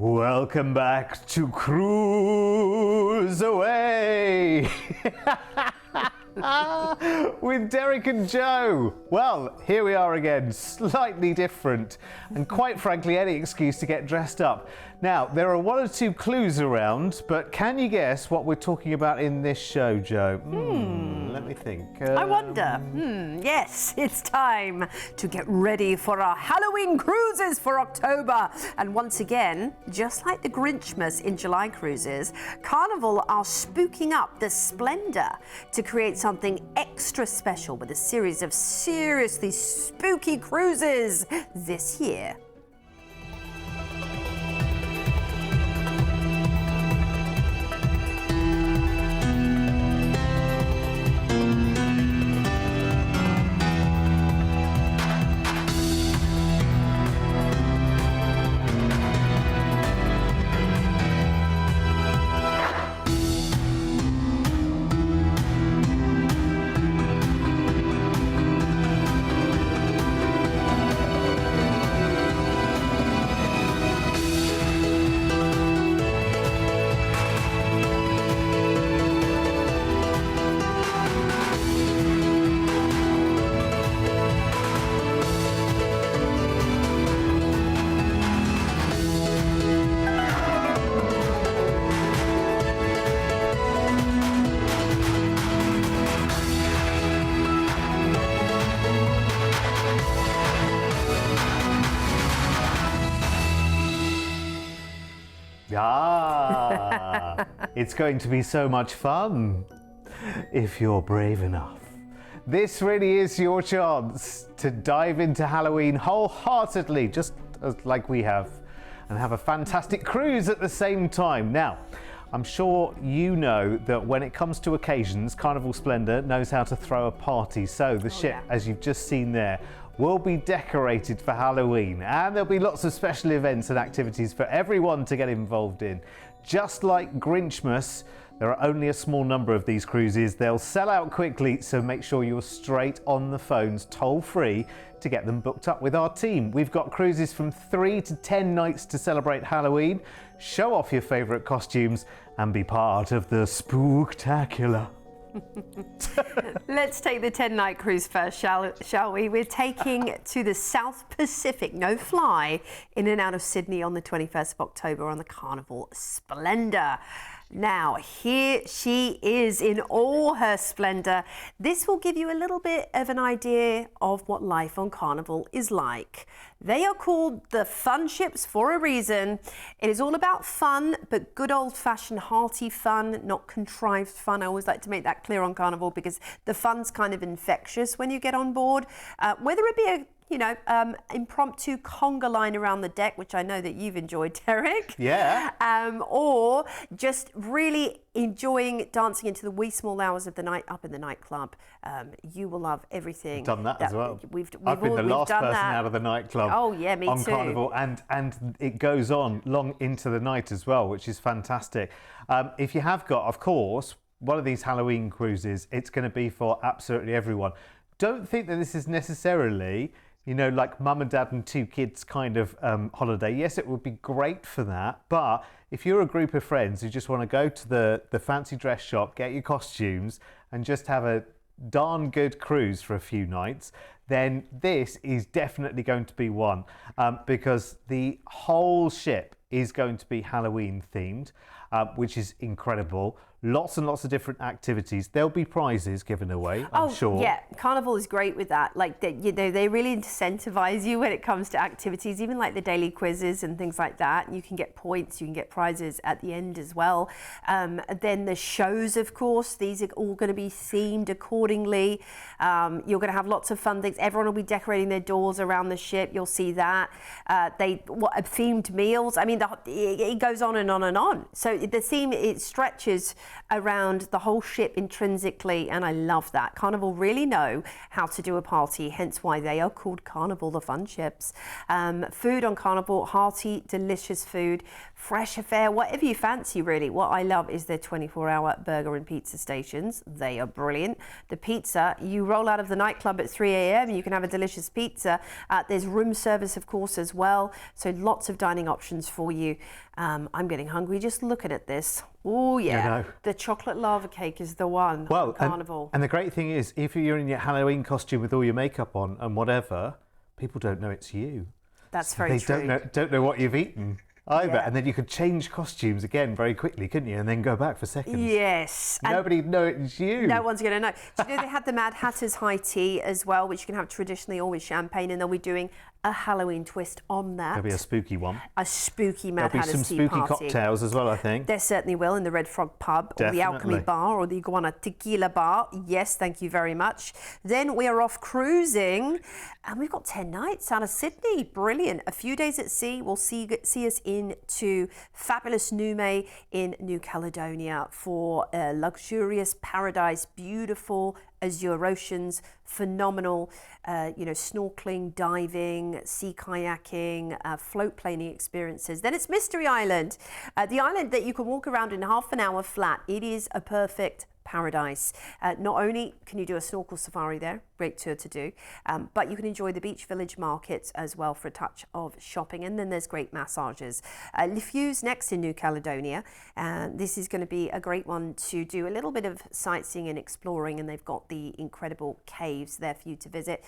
Welcome back to CruiseAway with Derek and Joe. Well, here we are again, slightly different, and quite frankly, any excuse to get dressed up. Now, there are one or two clues around, but can you guess what we're talking about in this show, Joe? Let me think. I wonder. Yes, it's time to get ready for our Halloween cruises for October. And once again, just like the Grinchmas in July cruises, Carnival are spooking up the splendor to create something extra special with a series of seriously spooky cruises this year. It's going to be so much fun if you're brave enough. This really is your chance to dive into Halloween wholeheartedly, just like we have, and have a fantastic cruise at the same time. Now, I'm sure you know that when it comes to occasions, Carnival Splendor knows how to throw a party. So the ship, as you've just seen there, will be decorated for Halloween, and there'll be lots of special events and activities for everyone to get involved in. Just like Grinchmas, there are only a small number of these cruises. They'll sell out quickly, so make sure you're straight on the phones, toll-free, to get them booked up with our team. We've got cruises from 3 to 10 nights to celebrate Halloween. Show off your favourite costumes and be part of the spooktacular. Let's take the 10-night cruise first, shall we? We're taking to the South Pacific, no fly, in and out of Sydney on the 21st of October on the Carnival Splendor. Now, here she is in all her splendor. This will give you a little bit of an idea of what life on Carnival is like. They are called the fun ships for a reason. It is all about fun, but good old-fashioned hearty fun, not contrived fun. I always like to make that clear on Carnival because the fun's kind of infectious when you get on board. Whether it be a impromptu conga line around the deck, which I know that you've enjoyed, Derek. Yeah. Or just really enjoying dancing into the wee small hours of the night up in the nightclub. You will love everything. I've done that as well. I've been the last person out of the nightclub. Oh yeah, me on too. Carnival, and it goes on long into the night as well, which is fantastic. If you have got, of course, one of these Halloween cruises, it's going to be for absolutely everyone. Don't think that this is necessarily, like mum and dad and two kids kind of holiday. Yes, it would be great for that. But if you're a group of friends who just want to go to the fancy dress shop, get your costumes and just have a darn good cruise for a few nights, then this is definitely going to be one, because the whole ship is going to be Halloween themed, which is incredible. Lots and lots of different activities. There'll be prizes given away, I'm sure. Yeah, Carnival is great with that. Like, they really incentivize you when it comes to activities, even like the daily quizzes and things like that. You can get points, you can get prizes at the end as well. Then the shows, of course, these are all going to be themed accordingly. You're going to have lots of fun things. Everyone will be decorating their doors around the ship. You'll see that. Themed meals. I mean, it goes on and on and on. So the theme, it stretches around the whole ship intrinsically, and I love that. Carnival really know how to do a party, hence why they are called Carnival, the fun ships. Food on Carnival, hearty, delicious food, fresh affair, whatever you fancy really. What I love is their 24-hour burger and pizza stations. They are brilliant. The pizza, you roll out of the nightclub at 3 a.m. you can have a delicious pizza. There's room service, of course, as well. So lots of dining options for you. I'm getting hungry just looking at this. Oh yeah, the chocolate lava cake is the one. Well, Carnival. And the great thing is, if you're in your Halloween costume with all your makeup on and whatever, people don't know it's you. That's very true. They don't know what you've eaten either. Yeah. And then you could change costumes again very quickly, couldn't you? And then go back for seconds. Yes. Nobody knows it's you. No one's going to know. Do you know they had the Mad Hatter's high tea as well, which you can have traditionally always champagne, and they'll be doing a Halloween twist on that. There'll be a spooky one. A spooky Mad There'll be Hatter's some tea spooky party. cocktails as well, I think. There certainly will in the Red Frog pub, or the Alchemy Definitely. bar, or the Iguana Tequila bar. Yes, thank you very much. Then we are off cruising, and we've got 10 nights out of Sydney. Brilliant. A few days at sea will see us into fabulous Nume in New Caledonia for a luxurious paradise, beautiful azure oceans, phenomenal, snorkeling, diving, sea kayaking, float planing experiences. Then it's Mystery Island, the island that you can walk around in half an hour flat. It is a perfect paradise. Not only can you do a snorkel safari there, great tour to do, but you can enjoy the beach village markets as well for a touch of shopping, and then there's great massages. Lifeu's next in New Caledonia, and this is going to be a great one to do a little bit of sightseeing and exploring, and they've got the incredible caves there for you to visit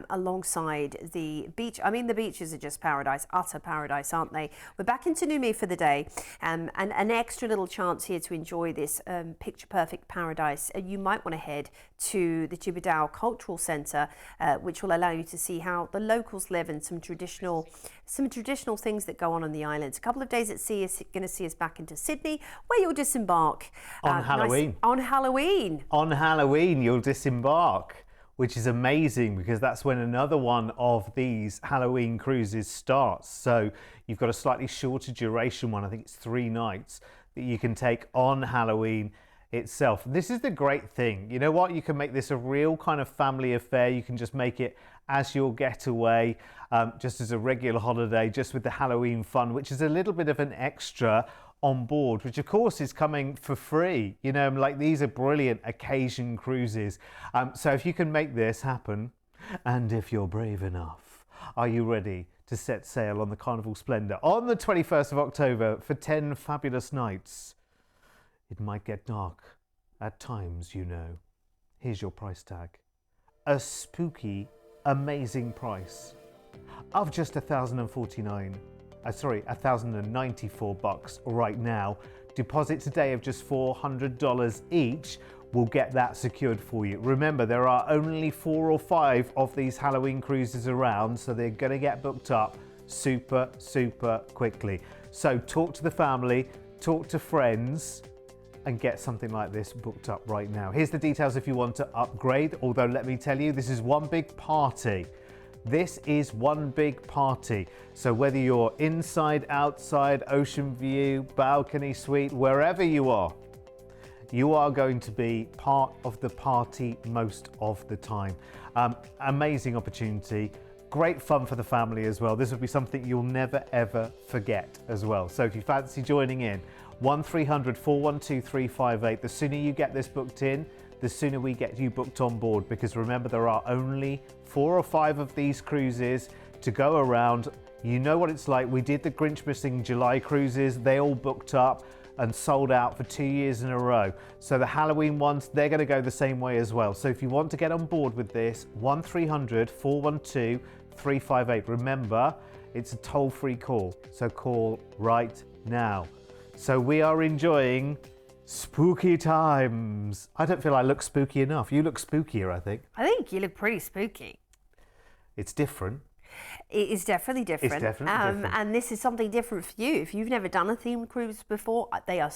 alongside the beach. I mean, the beaches are just paradise, utter paradise, aren't they? We're back into Nume for the day, and an extra little chance here to enjoy this picture perfect paradise. You might want to head to the Jibidao Cultural Centre, which will allow you to see how the locals live and some traditional things that go on the islands. A couple of days at sea is going to see us back into Sydney, where you'll disembark On Halloween. On Halloween. On Halloween, you'll disembark, which is amazing because that's when another one of these Halloween cruises starts. So you've got a slightly shorter duration one. I think it's 3 nights that you can take on Halloween itself. This is the great thing. You know what? You can make this a real kind of family affair. You can just make it as your getaway, just as a regular holiday, just with the Halloween fun, which is a little bit of an extra on board, which of course is coming for free. You know, like these are brilliant occasion cruises. So if you can make this happen, and if you're brave enough, are you ready to set sail on the Carnival Splendor on the 21st of October for 10 fabulous nights? It might get dark at times, you know. Here's your price tag. A spooky, amazing price of just $1,094 right now. Deposit today of just $400 each will get that secured for you. Remember, there are only 4 or 5 of these Halloween cruises around, so they're going to get booked up super, super quickly. So talk to the family, talk to friends, and get something like this booked up right now. Here's the details if you want to upgrade, although let me tell you, this is one big party. This is one big party. So whether you're inside, outside, ocean view, balcony suite, wherever you are going to be part of the party most of the time. Amazing opportunity. Great fun for the family as well. This will be something you'll never ever forget as well. So if you fancy joining in, 1300 412 358. The sooner you get this booked in, the sooner we get you booked on board, because remember, there are only 4 or 5 of these cruises to go around. You know what it's like. We did the Grinch Missing July cruises. They all booked up and sold out for 2 years in a row. So the Halloween ones, they're going to go the same way as well. So if you want to get on board with this, 1300 412 358. Remember, it's a toll-free call. So call right now. So we are enjoying spooky times. I don't feel I look spooky enough. You look spookier, I think. I think you look pretty spooky. It's different. It is definitely different. It's definitely different. And this is something different for you. If you've never done a themed cruise before, they are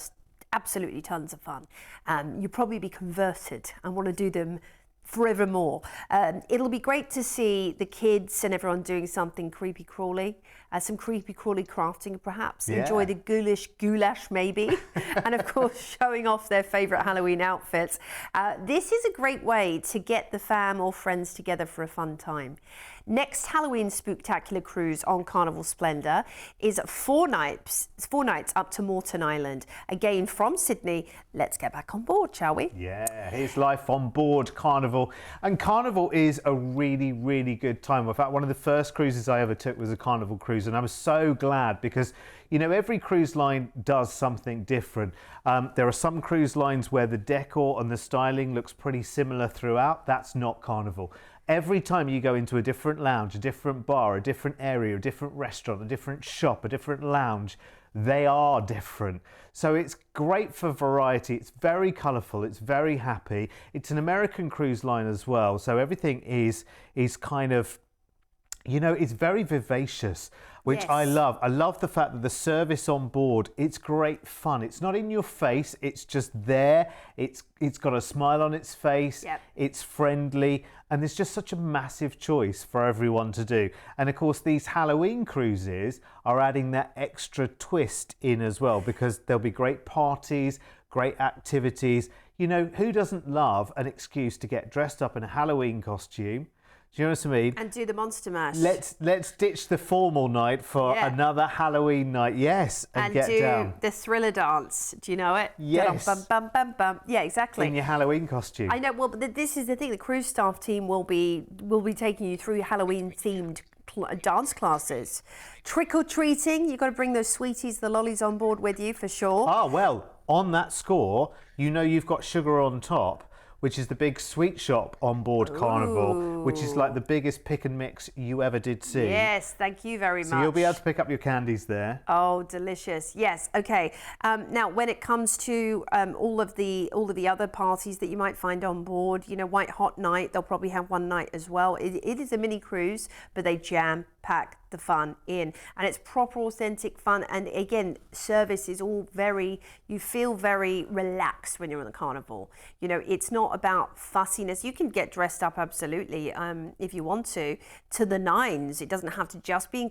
absolutely tons of fun. You'll probably be converted and want to do them forevermore. It'll be great to see the kids and everyone doing something creepy crawly, some creepy crawly crafting perhaps, enjoy the goulash maybe, and of course showing off their favourite Halloween outfits. This is a great way to get the fam or friends together for a fun time. Next Halloween Spooktacular cruise on Carnival Splendor is 4 nights up to Moreton Island. Again from Sydney. Let's get back on board, shall we? Yeah, here's life on board Carnival. And Carnival is a really, really good time. In fact, one of the first cruises I ever took was a Carnival cruise, and I was so glad because, you know, every cruise line does something different. There are some cruise lines where the decor and the styling looks pretty similar throughout. That's not Carnival. Every time you go into a different lounge, a different bar, a different area, a different restaurant, a different shop, a different lounge, they are different. So it's great for variety. It's very colourful. It's very happy. It's an American cruise line as well. So everything is kind of, you know, it's very vivacious, which I love. I love the fact that the service on board, it's great fun. It's not in your face. It's just there. It's got a smile on its face. Yep. It's friendly. And there's just such a massive choice for everyone to do. And of course, these Halloween cruises are adding that extra twist in as well, because there'll be great parties, great activities. You know, who doesn't love an excuse to get dressed up in a Halloween costume? Do you know what I mean? And do the Monster Mash. Let's ditch the formal night for another Halloween night. Yes, and get down. Do the Thriller dance. Do you know it? Yes. Bum, bum, bum, bum. Yeah, exactly. In your Halloween costume. I know. Well, but this is the thing. The cruise staff team will be taking you through Halloween themed dance classes. Trick or treating. You've got to bring those sweeties, the lollies on board with you for sure. Ah, well, on that score, you know you've got Sugar on Top, which is the big sweet shop on board Carnival, which is like the biggest pick and mix you ever did see. Yes, thank you very much. So you'll be able to pick up your candies there. Oh, delicious. Yes, okay. Now, when it comes to all of the other parties that you might find on board, you know, White Hot Night, they'll probably have one night as well. It is a mini cruise, but they jam-pack the fun in, and it's proper authentic fun. And again, service is all you feel very relaxed when you're on the Carnival. You know, it's not about fussiness. You can get dressed up absolutely if you want to the nines. It doesn't have to just be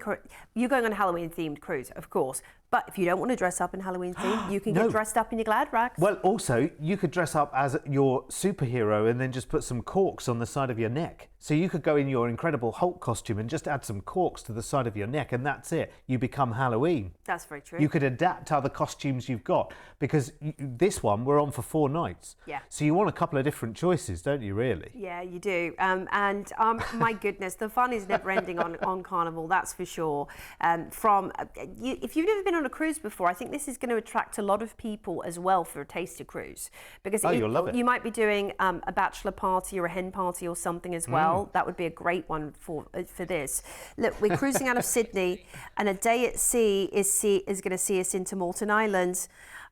you're going on a Halloween themed cruise, of course. But if you don't want to dress up in Halloween theme, you can get dressed up in your glad rags. Well, also, you could dress up as your superhero and then just put some corks on the side of your neck. So you could go in your Incredible Hulk costume and just add some corks to the side of your neck, and that's it. You become Halloween. That's very true. You could adapt other costumes you've got, because this one, we're on for 4 nights. Yeah. So you want a couple of different choices, don't you, really? Yeah, you do. My goodness, the fun is never ending on Carnival, that's for sure. If you've never been on a cruise before, I think this is going to attract a lot of people as well for a taster cruise, because you'll love it. You might be doing a bachelor party or a hen party or something as well. That would be a great one for this. Look, we're cruising out of Sydney, and a day at sea is going to see us into Moreton Island.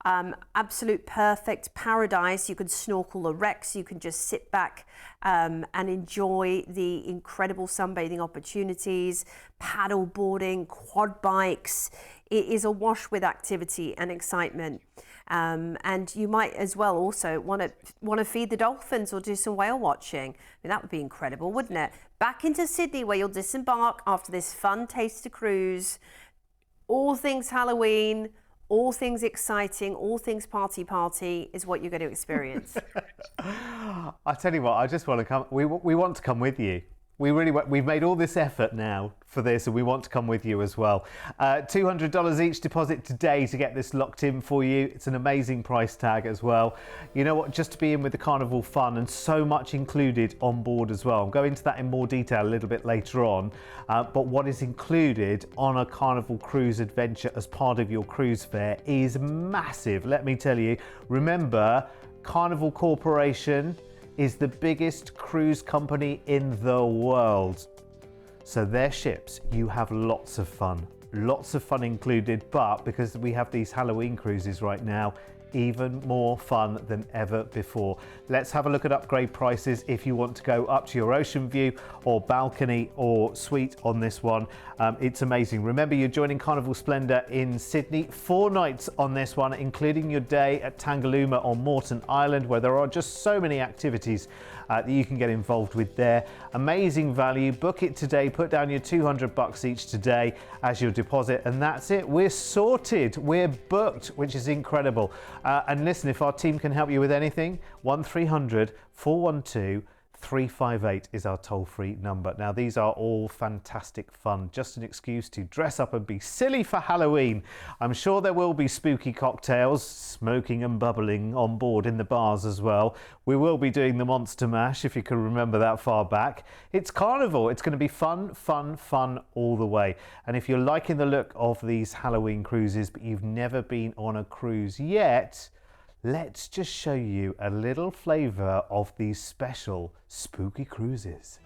Absolute perfect paradise. You can snorkel the wrecks. You can just sit back and enjoy the incredible sunbathing opportunities, paddle boarding, quad bikes. It is awash with activity and excitement. And you might as well also want to feed the dolphins or do some whale watching. I mean, that would be incredible, wouldn't it? Back into Sydney, where you'll disembark after this fun taster cruise. All things Halloween, all things exciting, all things party is what you're going to experience. I tell you what, I just want to come. We want to come with you. We've made all this effort now for this, and we want to come with you as well. $200 each deposit today to get this locked in for you. It's an amazing price tag as well. You know what, just to be in with the Carnival fun, and so much included on board as well. I'll go into that in more detail a little bit later on. But what is included on a Carnival cruise adventure as part of your cruise fare is massive, let me tell you. Remember, Carnival Corporation is the biggest cruise company in the world. So their ships, you have lots of fun included, but because we have these Halloween cruises right now, even more fun than ever before. Let's have a look at upgrade prices if you want to go up to your ocean view or balcony or suite on this one. It's amazing. Remember, you're joining Carnival Splendor in Sydney. 4 nights on this one, including your day at Tangalooma on Moreton Island, where there are just so many activities that you can get involved with there. Amazing value. Book it today. Put down your $200 each today as your deposit, and that's it. We're sorted. We're booked, which is incredible. And listen, if our team can help you with anything, 1300 412 358 is our toll-free number. Now, these are all fantastic fun, just an excuse to dress up and be silly for Halloween. I'm sure there will be spooky cocktails, smoking and bubbling on board in the bars as well. We will be doing the Monster Mash, if you can remember that far back. It's Carnival. It's going to be fun, fun, fun all the way. And if you're liking the look of these Halloween cruises, but you've never been on a cruise yet, let's just show you a little flavour of these special spooky cruises.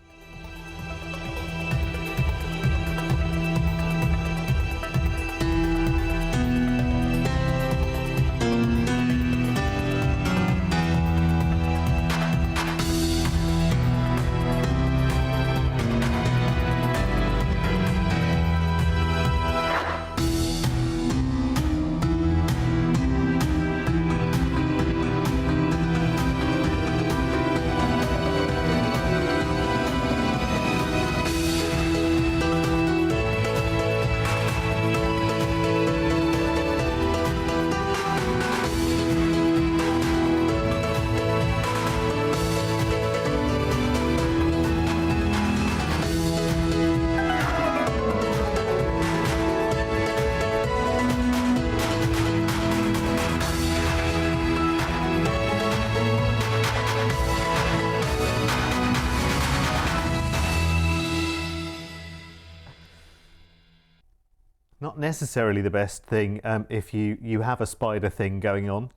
Not necessarily the best thing if you have a spider thing going on,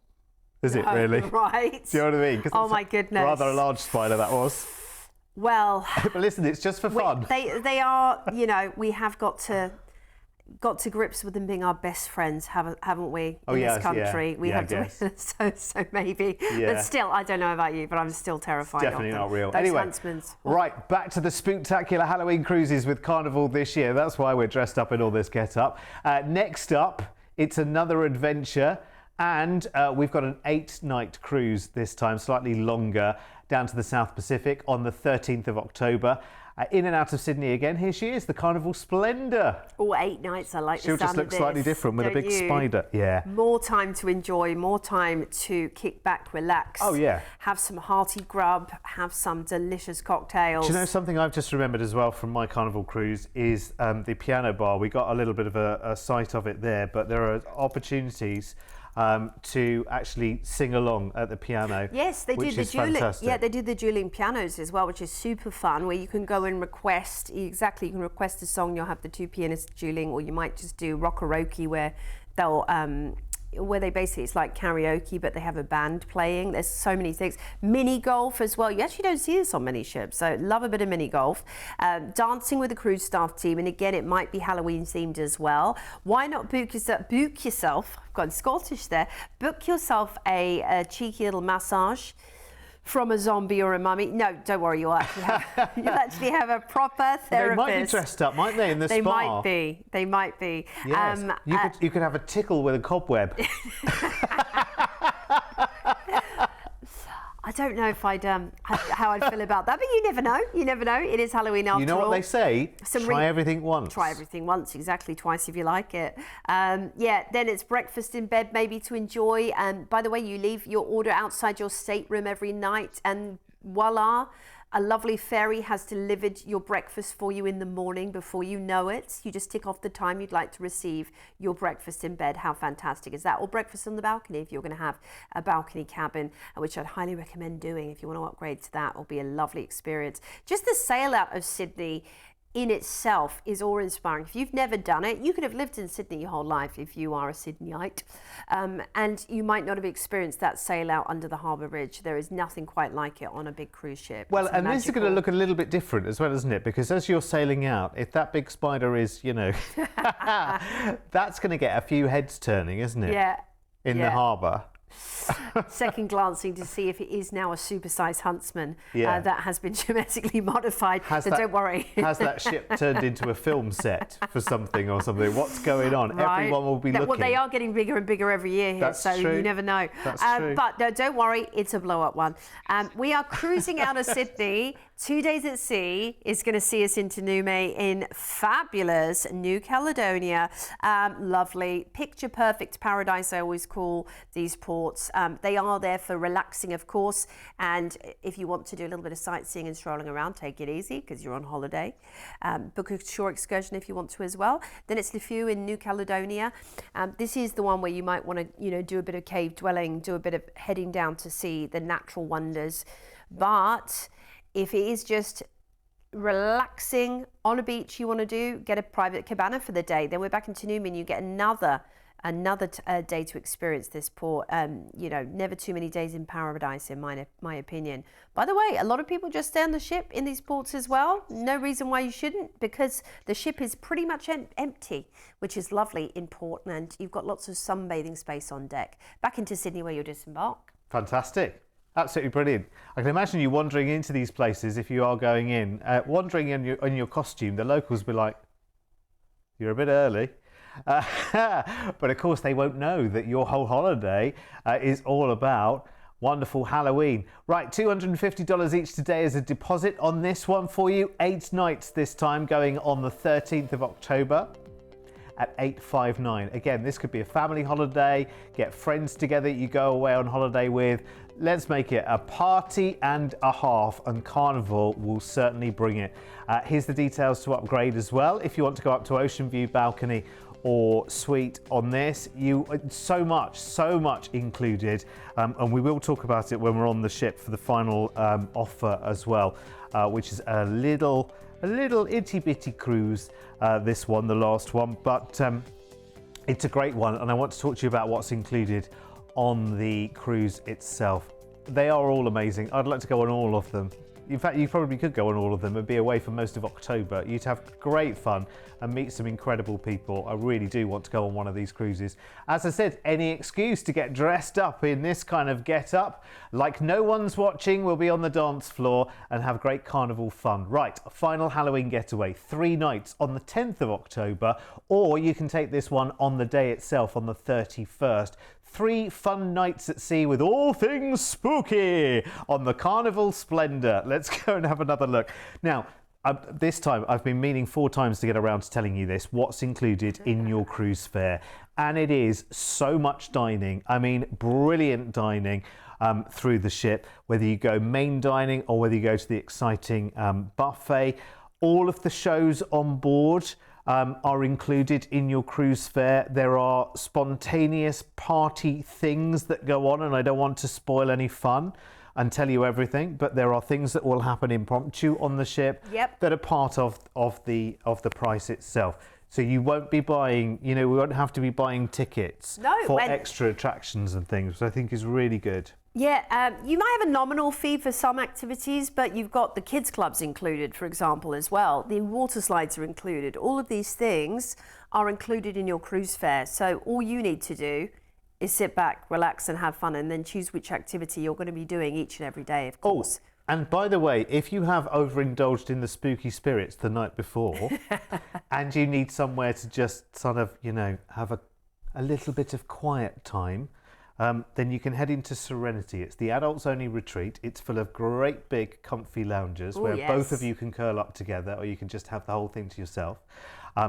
is it really? Right. Do you know what I mean? Oh my goodness. Rather a large spider that was. Well, but listen, it's just for fun. They are, you know, we have got to grips with them being our best friends, haven't we? Oh, in yes, this country, yeah. we have to. So maybe, but still, I don't know about you, but I'm still terrified. Definitely of them. not real. Those Anyway, huntsmans. right, back to the spooktacular Halloween cruises with Carnival this year. That's why we're dressed up in all this get-up. Next up, it's another adventure, and we've got an 8-night cruise this time, slightly longer, down to the South Pacific on the 13th of October. In and out of Sydney again. Here she is, the Carnival Splendor. Oh, 8 nights. I like the She'll sound just look of this, slightly different with a big spider. Yeah. More time to enjoy, more time to kick back, relax. Oh, yeah. Have some hearty grub, have some delicious cocktails. Do you know something I've just remembered as well from my Carnival cruise is the piano bar. We got a little bit of a sight of it there, but there are opportunities to actually sing along at the piano. Yes, they do the dueling. Fantastic. Yeah, they do the dueling pianos as well, which is super fun. Where you can go and request you can request a song. You'll have the two pianists dueling, or you might just do rock-a-roke where they'll where they basically, it's like karaoke, but they have a band playing. There's so many things. Mini golf as well. You actually don't see this on many ships, so love a bit of mini golf. Dancing with the cruise staff team, and again, it might be Halloween themed as well. Why not book yourself, I've gone Scottish there, book yourself a cheeky little massage from a zombie or a mummy. No, don't worry, you'll actually have a proper therapist. They might be dressed up, mightn't they, in the They spa? They might be. Yes. You could have a tickle with a cobweb. I don't know if how I'd feel about that, but you never know. You never know. It is Halloween after all. You know what they say? Try everything once. Try everything once, exactly, twice if you like it. Yeah, then it's breakfast in bed maybe to enjoy. And by the way, you leave your order outside your stateroom every night, and voila, a lovely fairy has delivered your breakfast for you in the morning before you know it. You just tick off the time you'd like to receive your breakfast in bed. How fantastic is that? Or breakfast on the balcony if you're going to have a balcony cabin, which I'd highly recommend doing if you want to upgrade to that. It'll be a lovely experience. Just the sail out of Sydney in itself is awe-inspiring. If you've never done it, you could have lived in Sydney your whole life if you are a Sydneyite, and you might not have experienced that sail out under the harbour bridge. There is nothing quite like it on a big cruise ship. Well, and this is going to look a little bit different as well, isn't it? Because as you're sailing out, if that big spider is, you know, that's going to get a few heads turning, isn't it? Yeah. In the harbour. second glancing to see if it is now a supersized huntsman Yeah. that has been genetically modified. Don't worry. Has that ship turned into a film set for something or something? What's going on? Right. Everyone will be looking. Well, they are getting bigger and bigger every year here, That's so true. you never know. That's true. But no, don't worry, it's a blow-up one. We are cruising out of Sydney. 2 days at sea is going to see us into Nume in fabulous New Caledonia. Lovely, picture-perfect paradise, I always call these ports. They are there for relaxing, of course, and if you want to do a little bit of sightseeing and strolling around, take it easy because you're on holiday. Book a shore excursion if you want to as well. Then it's Lefeu in New Caledonia. This is the one where you might want to, do a bit of cave dwelling, do a bit of heading down to see the natural wonders. But if it is just relaxing on a beach you want to do, get a private cabana for the day. Then we're back in Nume and you get another day to experience this port. Never too many days in paradise, in my opinion. By the way, a lot of people just stay on the ship in these ports as well. No reason why you shouldn't, because the ship is pretty much empty, which is lovely in port, and you've got lots of sunbathing space on deck. Back into Sydney where you'll disembark. Fantastic. Absolutely brilliant. I can imagine you wandering into these places if you are going in, wandering in your costume. The locals will be like, you're a bit early. But of course they won't know that your whole holiday is all about wonderful Halloween. Right, $250 each today as a deposit on this one for you. 8 nights this time, going on the 13th of October. At $859. Again, this could be a family holiday, get friends together you go away on holiday with. Let's make it a party and a half, and Carnival will certainly bring it. Here's the details to upgrade as well. If you want to go up to ocean view, balcony or suite on this, so much included, and we will talk about it when we're on the ship for the final offer as well, which is a little itty bitty cruise, this one, the last one, but it's a great one, and I want to talk to you about what's included on the cruise itself. They are all amazing. I'd like to go on all of them. In fact, you probably could go on all of them and be away for most of October. You'd have great fun and meet some incredible people. I really do want to go on one of these cruises. As I said, any excuse to get dressed up in this kind of get-up, like no one's watching, we'll be on the dance floor and have great carnival fun. Right, final Halloween getaway, 3 nights on the 10th of October, or you can take this one on the day itself on the 31st. 3 fun nights at sea with all things spooky on the Carnival Splendor. Let's go and have another look. Now, this time I've been meaning 4 times to get around to telling you this, what's included in your cruise fare. And it is so much dining. I mean, brilliant dining through the ship, whether you go main dining or whether you go to the exciting buffet. All of the shows on board are included in your cruise fare. There are spontaneous party things that go on, and I don't want to spoil any fun and tell you everything, but there are things that will happen impromptu on the ship that are part of the price itself. So you won't be buying, we won't have to be buying tickets for extra attractions and things, which I think is really good. Yeah, you might have a nominal fee for some activities, but you've got the kids clubs included, for example, as well. The water slides are included. All of these things are included in your cruise fare. So all you need to do is sit back, relax and have fun, and then choose which activity you're going to be doing each and every day, of course. And by the way, if you have overindulged in the spooky spirits the night before and you need somewhere to just sort of, have a little bit of quiet time, then you can head into Serenity. It's the adults only retreat. It's full of great big comfy lounges where both of you can curl up together, or you can just have the whole thing to yourself.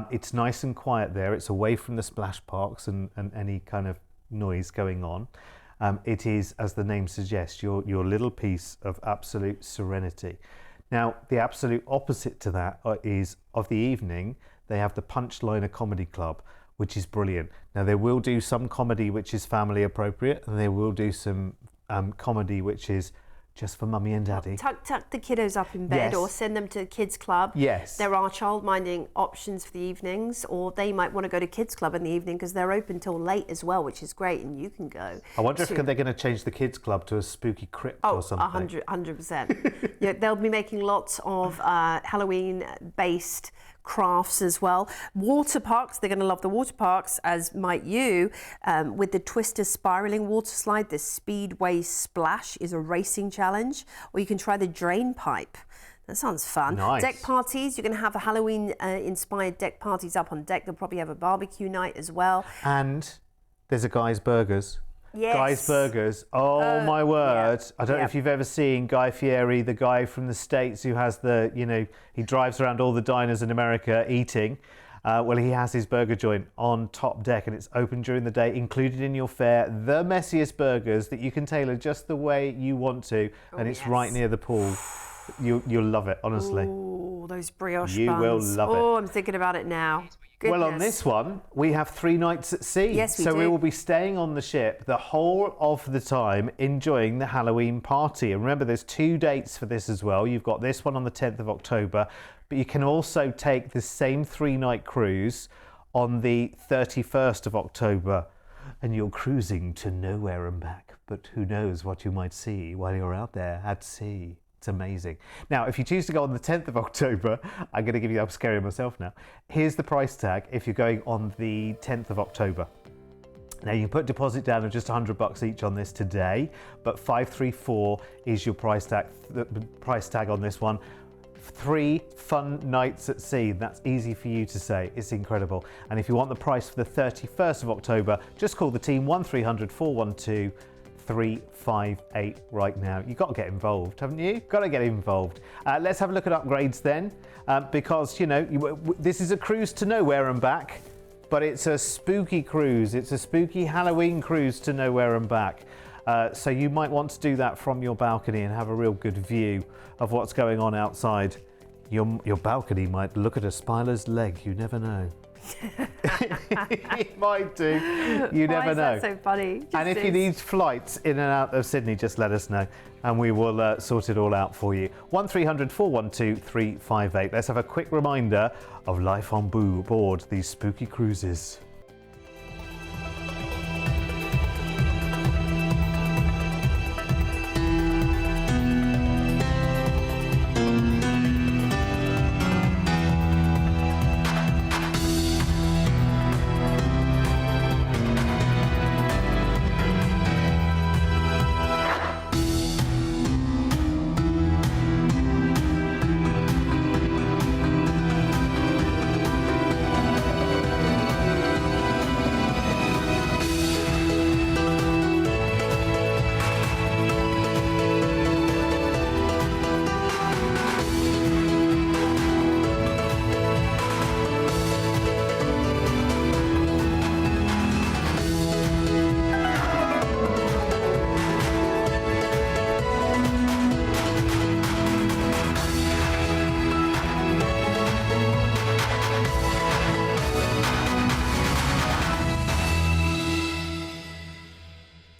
It's nice and quiet there. It's away from the splash parks and any kind of noise going on. It is, as the name suggests, your little piece of absolute serenity. Now, the absolute opposite to that is of the evening, they have the Punchliner Comedy Club, which is brilliant. Now, they will do some comedy which is family appropriate, and they will do some comedy which is just for mummy and daddy. Tuck the kiddos up in bed, or send them to the kids club. Yes. There are childminding options for the evenings, or they might want to go to kids club in the evening because they're open till late as well, which is great, and you can go. I wonder if they're going to change the kids club to a spooky crypt or something. 100%. Yeah, they'll be making lots of Halloween-based crafts as well. Water parks, they're going to love the water parks, as might you, with the Twister spiraling water slide. The Speedway Splash is a racing challenge, or you can try the drain pipe. That sounds fun. Nice. Deck parties, you're going to have the Halloween inspired deck parties up on deck. They'll probably have a barbecue night as well. And there's a Guy's Burgers. Yes. Guy's Burgers. Oh my word. Yeah. I don't know if you've ever seen Guy Fieri, the guy from the States who has the, he drives around all the diners in America eating. Well, he has his burger joint on top deck and it's open during the day, included in your fare. The messiest burgers that you can tailor just the way you want to. And it's right near the pool. You'll love it, honestly. Oh, those brioche You buns. will love it. Oh, I'm thinking about it now. Goodness. Well, on this one, we have 3 nights at sea. Yes, we so do. we will be staying on the ship the whole of the time, enjoying the Halloween party. And remember, there's 2 dates for this as well. You've got this one on the 10th of October, but you can also take the same 3-night cruise on the 31st of October. And you're cruising to nowhere and back. But who knows what you might see while you're out there at sea. It's amazing. Now, if you choose to go on the 10th of October, I'm going to give you, I'm scaring myself now. Here's the price tag if you're going on the 10th of October. Now, you can put deposit down of just $100 each on this today, but 534 is your price tag. The price tag on this one. 3 fun nights at sea. That's easy for you to say. It's incredible. And if you want the price for the 31st of October, just call the team 1300 412 358 right now. You've got to get involved, haven't you? Got to get involved. Let's have a look at upgrades then, because, this is a cruise to nowhere and back, but it's a spooky cruise. It's a spooky Halloween cruise to nowhere and back. So you might want to do that from your balcony and have a real good view of what's going on outside. Your balcony might look at a spider's leg. You never know. It might do. You never know. Why is that so funny? And if you need flights in and out of Sydney, just let us know and we will sort it all out for you. 1300 412 358. Let's have a quick reminder of life on board these spooky cruises.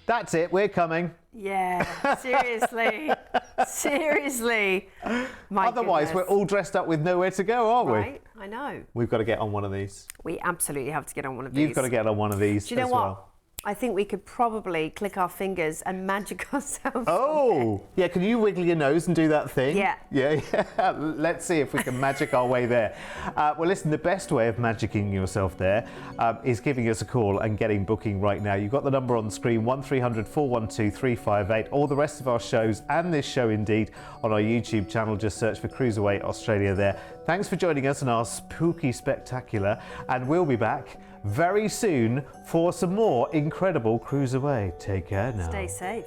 That's it, we're coming. Yeah, seriously. Seriously. My Otherwise, goodness. we're all dressed up with nowhere to go, aren't we? Right, I know. We've got to get on one of these. We absolutely have to get on one of these. You've got to get on one of these. Do you know as what? well. I think we could probably click our fingers and magic ourselves. Oh, yeah. Can you wiggle your nose and do that thing? Yeah. Yeah. Let's see if we can magic our way there. Well, listen, the best way of magicking yourself there is giving us a call and getting booking right now. You've got the number on the screen, 1300 412 358. All the rest of our shows and this show indeed on our YouTube channel. Just search for CruiseAway Australia there. Thanks for joining us on our spooky spectacular, and we'll be back very soon for some more incredible CruiseAway. Take care now. Stay safe.